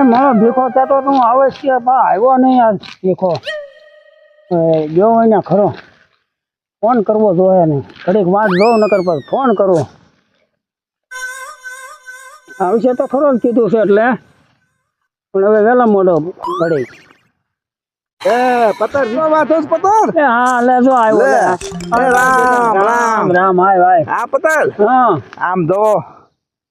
મારો ભીખો થતો તું આવે છે બા આવ્યો નહીં આ ભીખો ગયો હોય ને ખરો ફોન કરવો જોઈએ ને ઘડીક વાત જોઉં નકર પર ફોન કરવો આવશે તો ખરો જ કીધું છે એટલે પણ હવે વહેલા મોડો ઘડી પતર જો વાત હોસ પતર હા લે જો આવ્યો રામ રામ રામ આય ભાઈ હા પતર હા આમ જો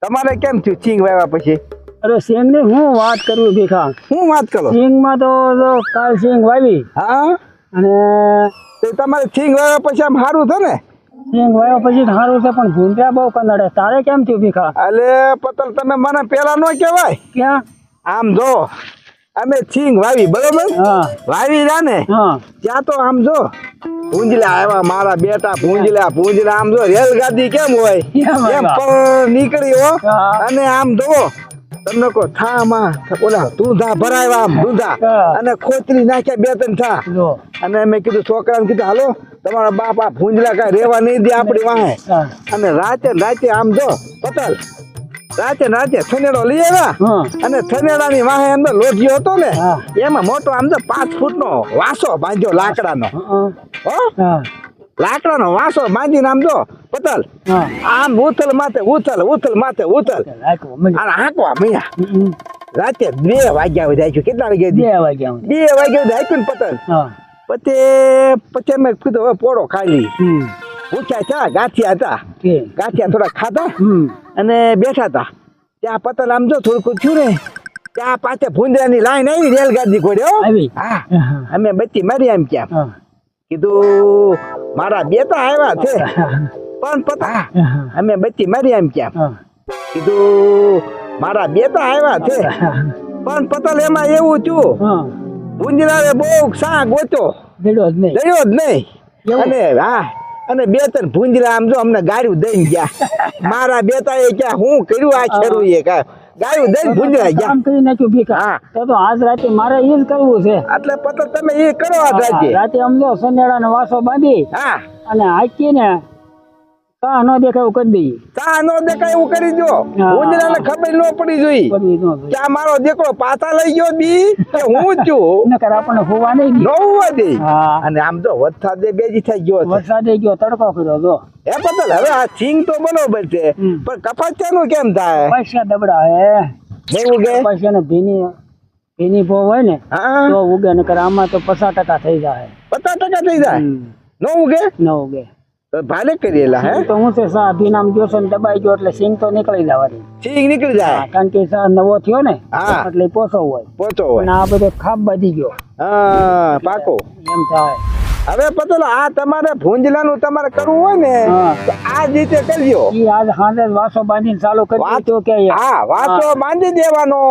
તમારે કેમ થયું સિંગ વાવ્યા પછી અરે સિંગ ની હું વાત કરવી ભીખા હું વાત કરો સિંગ માં તો જો કાલ સિંગ વાવી હા અને તો તમારે સિંગ વાવ્યા પછી આમ સારું છે ને સિંગ વાવ્યા પછી સારું છે પણ ભૂંડ્યા બહુ કનડે તારે કેમ થયું ભીખા અલે પતર તમે મને પેલા નો કહેવાય ક્યાં આમ જો અમે સિંગ વાવી બરોબર હા વાવી રહ્યા ને હા ત્યાં તો આમ જો ભૂંજલા આવ્યા મારા બેટા ભૂંજલા આમ જો રેલગાડી કેમ હોય એમ પણ નીકળ્યો હા. અને આમ જો તમને કો થામાં ઓલા દૂધા ભરાયા આમ દૂધા હા. અને ખોતરી નાખ્યા બે ત્રણ થા જો અને મેં કીધું છોકરાને કીધું હાલો તમારા બાપા ભૂંજલા કઈ રેવા નહીં દે આપણી વાહે હા અને રાતે આમ જો પતલ રાતે થનેડો લઈ આવ્યા હા અને થનેડાની વાહે અંદર લોઢિયો હતો ને હા. એમાં મોટો આમ તો 5 ફૂટનો વાસો બાંધ્યો લાકડાનો હા હો હા લાકડાનો વાસો બાંધીને આમ જો પતલ હા આમ ઉથલ માથે ઉથલ અને હાંકવા મૈયા રાતે 2 વાગ્યા સુધી હાંક્યું કેટલા વાગ્યા 2 વાગ્યા 2 વાગ્યા સુધી હાંક્યું ને પતલ હા પછી મેં કીધું હવે પોળો ખાઈ લઈ ભૂખ્યા હતા ગાંઠિયા હતા ગાંઠિયા થોડા ખાધા અને બેઠા હતા ત્યાં પતલ આમ જો થોડુંક થયું ને ત્યાં પાછે ભૂંદરાની લાઈન આવી રેલગાડી ઘોડ્યો આવી હા અમે બત્તી મારી એમ ક્યાં હા કીધું મારા બેટા આવ્યા છે પણ પતા અમે બત્તી મારી એમ ક્યાં હા કીધું મારા બેટા આવ્યા છે પણ પતલ એમાં એવું થયું હા ભૂંજરાએ બહુ સા ગોતો જડ્યો જ નહીં જડ્યો જ નહીં અને હા અને 2-3 ભૂંજરા આમ જો અમને ગાળ્યું દઈને ગયા મારા બેટા એ ક્યાં હું કર્યું આ ખેરું એ કા ગાળ્યું દઈને ભૂંજરા ગયા કામ કરી નાખ્યું ભીખા હા તો આજ રાતે મારે એ જ કરવું છે એટલે પતલ તમે એ કરો આ રાજ્ય રાતે સમજો સનેડા નો વાસો બાંધી હા અને હાકીને કા ન દેખાય એવું કરી દઈએ ચા નો દેખાય એવું કરી દો હા. ભૂંજરાને ખબર ન પડી જોઈ કરવી ન જોઈએ. કે આ મારો દીકરો પાછા લઈ ગયો બી કે હું જ છું નકર આપણને હોવા નહીં દે. નવું દે હા અને આમ તો વરસાદ બેજી થઈ ગયો છે વરસાદે ગયો તડકો કર્યો જો હે પતલ હવે આ સિંગ તો બરોબર છે પણ કપાસિયાનું કેમ થાય પૈસા દબડા હે નહીં ઉગે પૈસા ને ભીની ભો હોય ને હા તો ઉગે નકર આમાં તો 50% થઈ જાય 50% થઈ જાય ન ઉગે ન ઉગે તો ભાલે કરેલા હે તો હું છે સા ભીનામ ગયો છે ને દબાઈ ગયો એટલે સિંગ તો નીકળી જવાની સિંગ નીકળી જાય કારણ કે સા નવો થયો ને હા. એટલે પોસો હોય પોતો અને હોય આ બધો ખાપ બાંધી ગયો હા પાકો એમ થાય હવે પતલ આ તમારે ભૂંજલાનું તમારે કરવું હોય ને હા. તો આ જ રીતે કરજો ઈ આજ સાંજે વાસો બાંધીને ચાલુ કરી વાત- તો કે હા વાસો બાંધી દેવાનો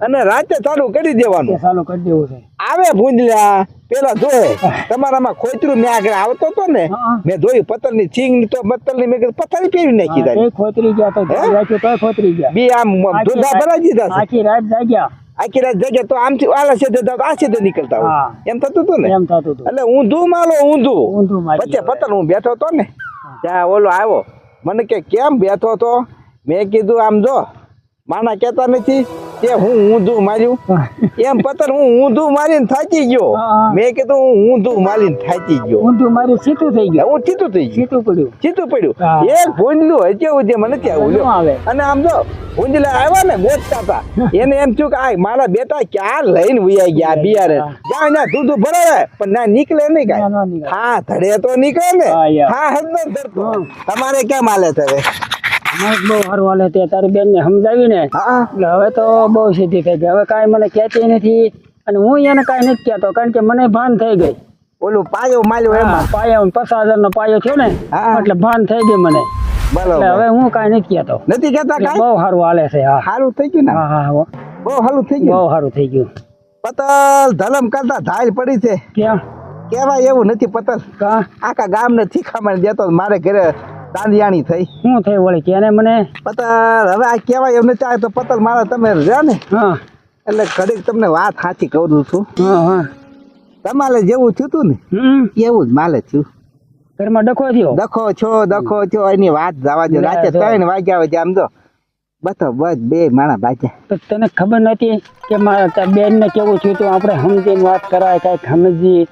અને રાતે ચાલુ કરી દેવાનું ચાલુ કરી દેવું છે આવે ભૂંજલા પેલા જોયે તમારામાં ખોતરું મેં આગળ આવતો હતો ને હા. મેં જોયું પતલ ની સિંગ તો પતલ ની મેં કીધું પથારી ફેરવી નાખી હા, તારી એ ખોતરી ગયા તો હે? રાખ્યું તોય ખોતરી ગયા બી આમ ધોધા ભરાઈ દીધા છે આખી રાત જાગ્યા આખી રાત જગ્યા તો આમથી આલા સીધે જાવ આ સીધે નીકળતા હોય હા. એમ થતું હતું ને એમ થતું હતું એટલે ઊંધું માલો ઊંધું ઊંધું મારી પછી પતલ હું બેઠો હતો ને ત્યાં ઓલો આવ્યો મને કે કેમ બેઠો હતો મેં કીધું આમ જો માના કહેતા નથી કે હું ઊંધું માર્યું એમ પતલ હું ઊંધું મારીને થાકી ગયો હા. મેં કીધું હું ઊંધું મારીને થાકી ગયો ઊંધું મારી સીધું થઈ ગયું હું ચીતું થઈ ગયું સીધું પડ્યું ચીતું પડ્યું હા. એક ભૂંજલું હજી ઉજે મને ત્યાં ન ઉલ્યો આવે અને આમ જો ભૂંજલા આવ્યા ને ગોતતા હતા એને એમ થયું કે આ મારા બેટા ક્યાં લઈને ઉયાઈ ગયા બિયારે હા. જ્યાં ત્યાં દૂધ ભરાવે પણ ના નીકળે નહીં ના, ના કાંઈ નીકળે. હા ધડે તો નીકળે ને હા, યાર. હા હદ ન ધરતો તમારે કેમ હાલે છે હવે અમારે બહુ સારું હાલે તે તારી બેન ને સમજાવીને હા એટલે હવે તો બહુ સીધી થઈ ગઈ હવે કાંઈ મને કહેતી નથી અને હું એને કાંઈ નથી કહેતો કારણ કે મને ભાન થઈ ગઈ ઓલું પાયો માલ્યો એમાં પાયો 50,000 નો પાયો થયો ને હા. એટલે ભાન થઈ ગઈ મને એટલે બરોબર હવે હું કાંઈ નથી કહેતો નથી કેતા એટલે કાંઈ બહુ સારું હાલે છે હા સારું થઈ ગયું ને હા હા હા. બહુ સારું થઈ બહુ ગયું સારું થઈ ગયું પતલ ધલમ કરતા ધાલ પડી છે ક્યાં કેવાય એવું નથી પતલ કા આખા ગામને થીખામણ દેતો મારે ઘરે દાંડિયાણી થઈ શું થઈ વળી કે મને પતલ હવે આ કહેવાય એમ નથી આવે તો પતલ મારા તમે રહ્યા ને હા એટલે ઘડીક તમને વાત સાચી કહું છું હા હા તમારે જેવું થયું તું ને એવું જ માલે થયું ઘરમાં ડખો થયો દખો છો એની વાત જવા દો લે, રાતે જો. 3 વાગ્યા આવે આમ જો બસ બે માણા બાજા. તો તને ખબર નથી કે મારા બેન ને કેવું થયું તું, આપણે સમજીને વાત કરાય, કઈક સમજી.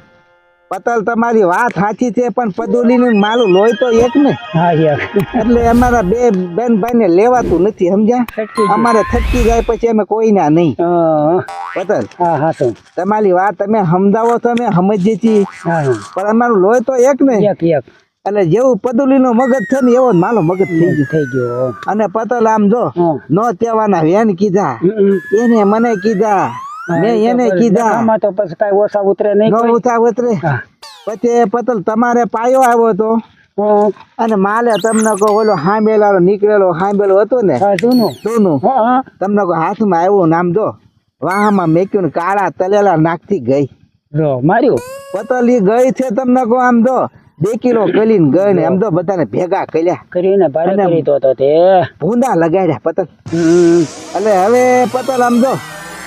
પતલ તમારી વાત સાચી છે, પણ પદુલીનું માલું લોહી તો એક ને. હા યાર, એટલે અમારા બે બેન ભાઈ ને લેવાતું નથી, સમજ્યા? થટકી ગયું. અમારે થટકી જાય પછી અમે કોઈના નહીં. હા પતલ હા હા તો તમારી વાત તમે સમજાવો તો અમે સમજીએ છીએ, હા પણ અમારું લોહી તો એક ને. એક એક એટલે જેવું પદુલીનો મગજ છે ને એવો જ માલો મગજ થઈ ગયો. થઈ ગયો. અને પતલ આમ જો હા. નો તેવાના વેન કીધા, હમ. એને મને કીધા, મેં એને કીધા, આમાં તો પછી કઈ ઓછા ઉતરે નહીં નો કોઈ. ઉઠા ઉતરે. હા. પછી પતલ તમારે પાયો આવ્યો હતો હા. અને માલે તમને કહો ઓલો હાંભેલાનો નીકળેલો હાંભેલો હતો ને હા જૂનું. સોનું, હા હા. તમને કહો હાથમાં આવ્યું નામ જો વાહમાં મેક્યું ને કાળા તલેલા નાખથી ગઈ. લો માર્યું. પતલ ઈ ગઈ છે તમને કહો આમ જો 2 કિલો કલીને ગઈ ને આમ તો બધાને ભેગા કર્યા, કરીને ભારે અને કરી તો તે. ભૂંડા લગાડ્યા પતલ. હમ. એટલે હવે પતલ આમ જો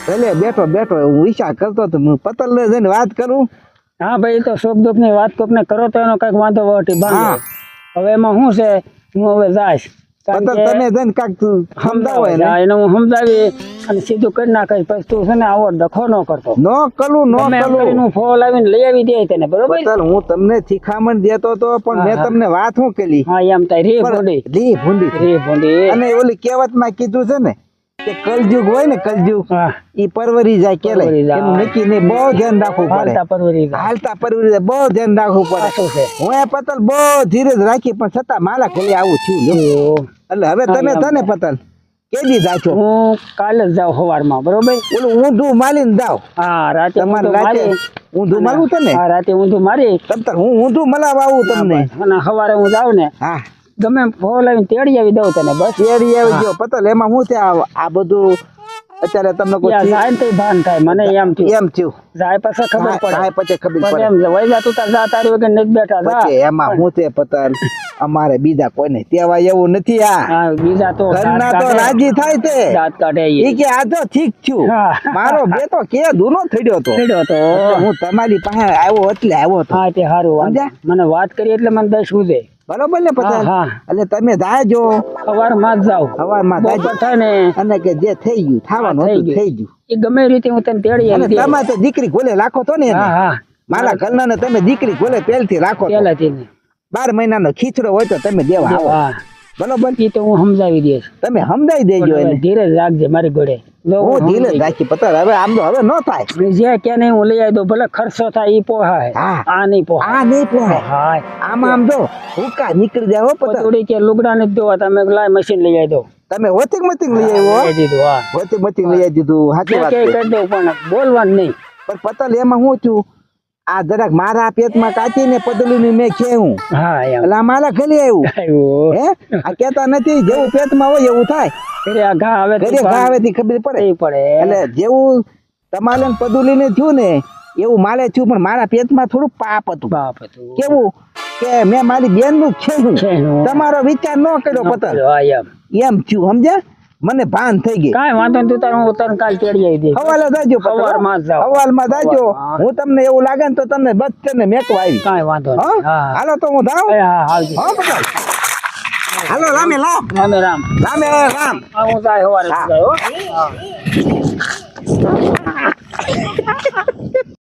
ભલે બેઠો બેઠો હું વિચાર કરતો હતો, હું પતલ ને જઈને વાત કરું. હા ભાઈ, તો સુખ દુઃખ ની વાત કોક ને કરો તો એનો કઈક વાંધો વટી હા. બાંધો. હવે એમાં શું છે, હું હવે જાઈશ. કારણ પતલ કે તમે જઈને કાંક સમજાવો એને. હા, એને હું સમજાવી અને સીધું કરી નાખીશ. પછી તું છે ને આવો ડખો ન કરતો. નો કલું નો તમે એમ કલું. કરીને હું ફોન લાવીને લઈ આવી દે તને, બરોબર? પતલ હું તમને શિખામણ દેતો તો, પણ હા, મેં હા. તમને વાત શું કરી હા એમ થાય રે ભોંડી. લી ભૂંડી. રે ભોંડી. અને ઓલી કહેવતમાં કીધું છે ને કે કલયુગ હોય ને કલયુગ હા. ઈ પરવરી જાય કેલે પરવરી જાય. એનું નક્કી નહીં, બહુ ધ્યાન રાખવું પડે. હાલતા પરવરી ગયા. હાલતા પરવરી જાય, બહુ ધ્યાન રાખવું પડે. સાચું છે. હું એ પતલ બહુ ધીરજ રાખી, પણ છતાં માલા ખાલી આવું થયું લ્યો. તો એટલે હવે હા, તમે એમ. તને પતલ કેદી જાચો હું કાલે જ જાઉં સવારમાં, બરોબર? ઓલું ઊંધું માલીને જાવ. હા, રાતે તમારે ઊંધું રાતે મારી. ઊંધું માલવું છે ને હા, રાતે ઊંધું મારી. તમ હું ઊંધું મલાવ આવું તમને. અને સવારે હું જાઉં ને હા ગમે એમ ફોન લાવીને તેડી આવી દઉં તને, બસ. શેરી આવી ગયો પતલ. એમાં શું છે આ બધું અત્યારે તમને કોઈ ત્યાં જાય ને તોય ભાન થાય મને એમ થયું. એમ થયું. જાય પછી ખબર હા, પડે. પછી ખબર પછી પડે. એમ વઈ જા તું તાર જા, તારી વગર નથી બેઠા જા. પછી એમાં શું છે પતલ, અમારે બીજા કોઈને તેવા એવું નથી. આ હા, બીજા તો ઘરના દાંત તો કાઢે. રાજી થાય છે. દાંત કાઢે ઈ. ઈ કે આ તો ઠીક થયું. હા. મારો બેટો કે દૂનો થયો તો ચડ્યો તો. હું તમારી પાસે આવ્યો એટલે આવ્યો તો. હા તે સારું વાત. સમજ્યા? મને વાત કરી એટલે મને દસ ઉજે. બરોબર ને પતલ? હા, હા. એટલે તમે જાજો સવારમાં જ જાઉં. સવારમાં બપોર જાજો. થાય ને અને કે જે થઈ ગયું થવાનું થઈ હતું ગયું. થઈ ગયું. એ ગમે રીતે હું તને તેડી અને આવી દે. તમે તો દીકરી ગોલે રાખો તો ને એને. હા હા, મારા ઘરના ને તમે દીકરી ગોલે પહેલથી રાખો તો. પેલાથી ને. 12 મહિનાનો ખીચડો હોય તો તમે દેવા આવો. હા, બરોબર? એ તો હું સમજાવી દઈશ. તમે સમજાઈ દેજો પણ હવે એને. ધીરજ રાખજે મારી ઘોડે. જો હું સમજાઈ ધીરે રાખી પતલ. હવે આમ તો હવે ન થાય. ગઈ. જે કે નહીં હું લઈ આવી દઉં, ભલે ખર્ચો થાય ઈ પોહાય. હા. આ નહીં પોહાય. આ નહીં પોહાય. હાય. આમાં આમ જો હુકા નીકળી જાય હો પતલ. થોડી કે લુગડા નથી ધોવા, તમે લાય મશીન લઈ આવી દો. તમે વોટિંગ મતિંગ લઈ આવ્યો. લઈ દીધું. હા, વોટિંગ મતિંગ લઈ આવી દીધું. સાચી જે વાત કે છે. કરી દઉં પણ બોલવાનું નહીં. પણ પતલ એમાં શું થયું, આ જરાક મારા પેટમાં કાચી ને પતલું મેં ખેવું હા એમ. એટલે આ મારા ગલી આવ્યું. આવ્યો. હે આ કેતા નથી, જેવું પેટમાં હોય એવું થાય. ઘરે આ ઘા આવે તો ઘરે ઘા આવેથી ખબર પડે. નહીં પડે. એટલે જેવું તમારે ને પદુલીને થયું ને એવું મારે થયું, પણ મારા પેટમાં થોડું પાપ હતું. બાપ હતું. કેવું કે મેં મારી બેન નું ખેવું, ખેવું. તમારો વિચાર ન કર્યો પતલ. હા એમ. એમ થયું સમજ્યા? મને ભાન થઈ ગઈ. કાંઈ વાંધો નહીં, તું તાર હું તને કાલ તેડી આવી દઈશ. હવાલે જાજો પતલ. હવારમાં જ જાઓ. હવાલમાં જાજો. હા. હું તમને એવું લાગે ને તો તમને બસ ને મેકવા આવી. કાંઈ વાંધો હા નહીં. હા હાલો તો હું જાઉં. હા હાલજી. હા પતલ. હાલો રામે રામ. રામે રામ. રામે રામ. હા હું જાય સવારે હા. જાય હો. હા.